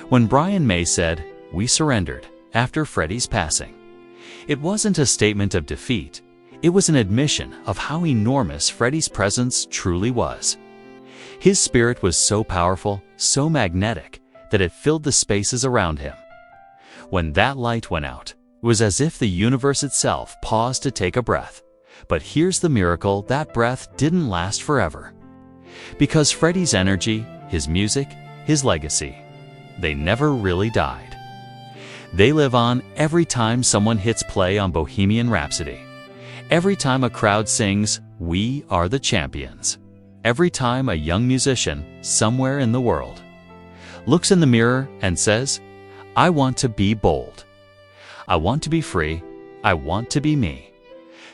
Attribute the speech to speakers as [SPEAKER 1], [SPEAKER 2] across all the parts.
[SPEAKER 1] When Brian May said, "We surrendered," after Freddie's passing, it wasn't a statement of defeat. It was an admission of how enormous Freddie's presence truly was. His spirit was so powerful, so magnetic, that it filled the spaces around him. When that light went out, it was as if the universe itself paused to take a breath. But here's the miracle: that breath didn't last forever. Because Freddie's energy, his music, his legacy, they never really died. They live on every time someone hits play on Bohemian Rhapsody. Every time a crowd sings, "We are the champions." Every time a young musician somewhere in the world looks in the mirror and says, "I want to be bold. I want to be free. I want to be me."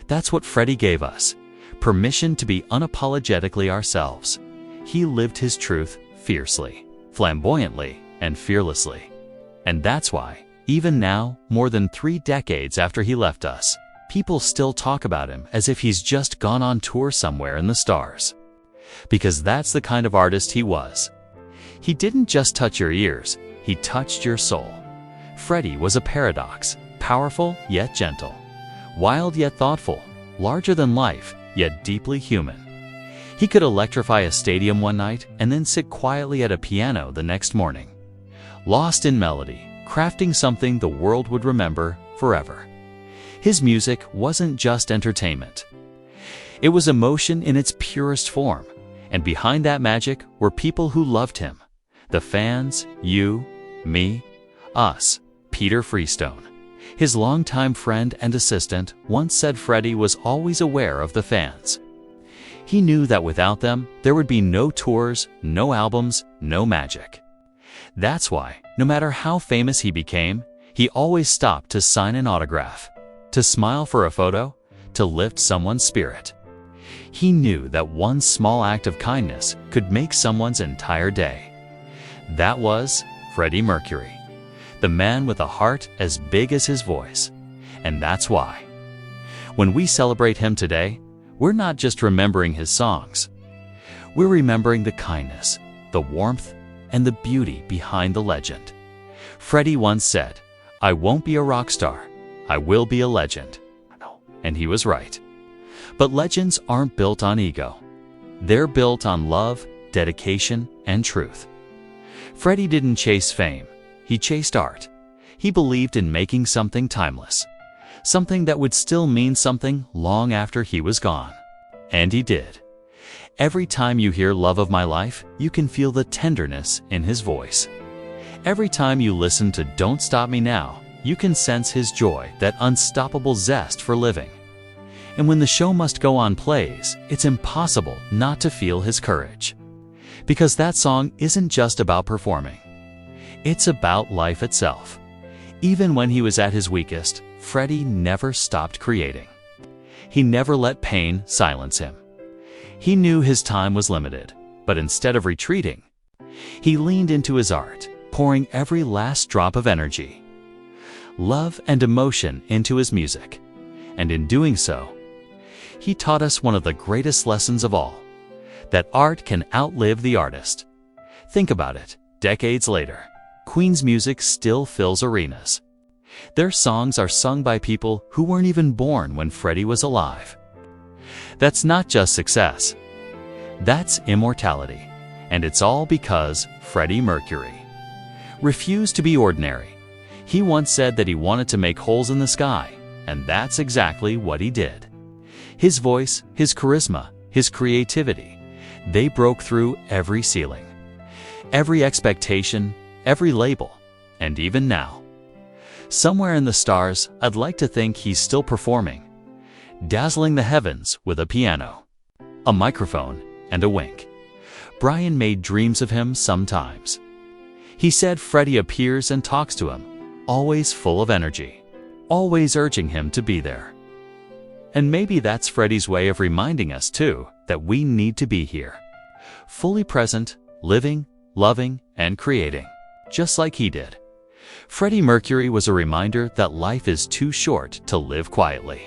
[SPEAKER 1] That's what Freddie gave us, permission to be unapologetically ourselves. He lived his truth fiercely, flamboyantly, and fearlessly. And that's why, even now, more than 3 decades after he left us, people still talk about him as if he's just gone on tour somewhere in the stars. Because that's the kind of artist he was. He didn't just touch your ears, he touched your soul. Freddie was a paradox, powerful yet gentle, wild yet thoughtful, larger than life yet deeply human. He could electrify a stadium one night and then sit quietly at a piano the next morning, lost in melody, crafting something the world would remember forever. His music wasn't just entertainment. It was emotion in its purest form, and behind that magic were people who loved him. The fans, you, me, us. Peter Freestone, his longtime friend and assistant, once said Freddie was always aware of the fans. He knew that without them, there would be no tours, no albums, no magic. That's why, no matter how famous he became, he always stopped to sign an autograph, to smile for a photo, to lift someone's spirit. He knew that one small act of kindness could make someone's entire day. That was Freddie Mercury, the man with a heart as big as his voice. And that's why, when we celebrate him today, we're not just remembering his songs. We're remembering the kindness, the warmth, and the beauty behind the legend. Freddie once said, "I won't be a rock star, I will be a legend." And he was right. But legends aren't built on ego. They're built on love, dedication, and truth. Freddie didn't chase fame, he chased art. He believed in making something timeless, something that would still mean something long after he was gone. And he did. Every time you hear "Love of My Life," you can feel the tenderness in his voice. Every time you listen to "Don't Stop Me Now," you can sense his joy, that unstoppable zest for living. And when "The Show Must Go On" plays, it's impossible not to feel his courage. Because that song isn't just about performing. It's about life itself. Even when he was at his weakest, Freddie never stopped creating. He never let pain silence him. He knew his time was limited, but instead of retreating, he leaned into his art, pouring every last drop of energy, love, and emotion into his music. And in doing so, he taught us one of the greatest lessons of all, that art can outlive the artist. Think about it, decades later, Queen's music still fills arenas. Their songs are sung by people who weren't even born when Freddie was alive. That's not just success. That's immortality. And it's all because Freddie Mercury refused to be ordinary. He once said that he wanted to make holes in the sky, and that's exactly what he did. His voice, his charisma, his creativity, they broke through every ceiling, every expectation, every label, and even now, somewhere in the stars, I'd like to think he's still performing, dazzling the heavens with a piano, a microphone, and a wink. Brian May dreams of him sometimes. He said Freddie appears and talks to him, always full of energy, always urging him to be there. And maybe that's Freddie's way of reminding us too that we need to be here, fully present, living, loving, and creating, just like he did. Freddie Mercury was a reminder that life is too short to live quietly.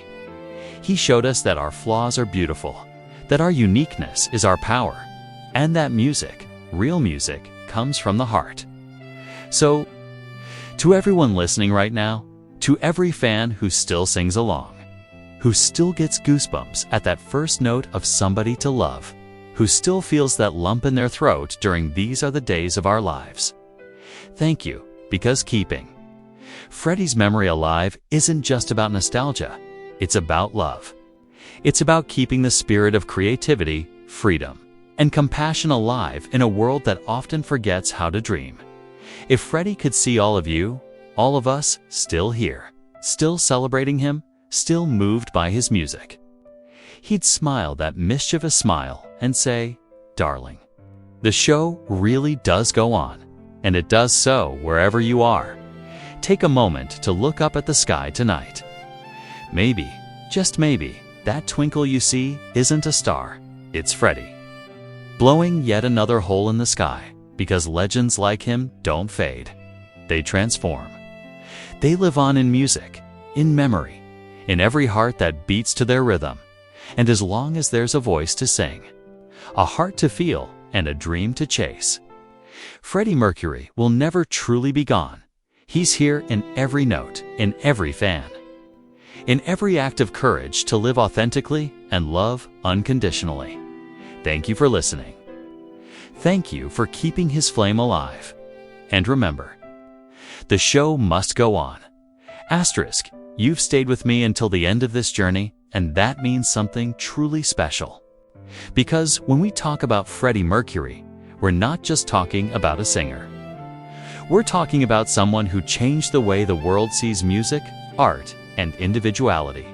[SPEAKER 1] He showed us that our flaws are beautiful, that our uniqueness is our power, and that music, real music, comes from the heart. So, to everyone listening right now, to every fan who still sings along, who still gets goosebumps at that first note of Somebody to Love, who still feels that lump in their throat during These Are the Days of Our Lives, thank you, because keeping Freddie's memory alive isn't just about nostalgia, it's about love. It's about keeping the spirit of creativity, freedom, and compassion alive in a world that often forgets how to dream. If Freddie could see all of you, all of us, still here, still celebrating him, still moved by his music, he'd smile that mischievous smile and say, "Darling, the show really does go on, and it does so wherever you are. Take a moment to look up at the sky tonight. Maybe, just maybe, that twinkle you see isn't a star, it's Freddie, blowing yet another hole in the sky, because legends like him don't fade. They transform. They live on in music, in memory, in every heart that beats to their rhythm, and as long as there's a voice to sing, a heart to feel, and a dream to chase, Freddie Mercury will never truly be gone. He's here in every note, in every fan, in every act of courage to live authentically and love unconditionally. Thank you for listening. Thank you for keeping his flame alive. And remember, the show must go on. Asterisk, you've stayed with me until the end of this journey, and that means something truly special. Because when we talk about Freddie Mercury, we're not just talking about a singer. We're talking about someone who changed the way the world sees music, art, and individuality.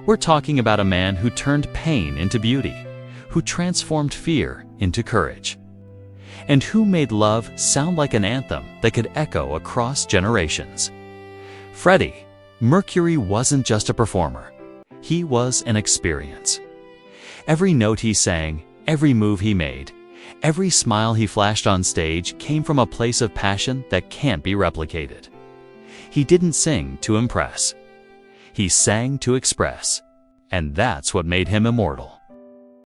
[SPEAKER 1] We're talking about a man who turned pain into beauty, who transformed fear into courage, and who made love sound like an anthem that could echo across generations. Freddie Mercury wasn't just a performer. He was an experience. Every note he sang, every move he made, every smile he flashed on stage came from a place of passion that can't be replicated. He didn't sing to impress. He sang to express. And that's what made him immortal.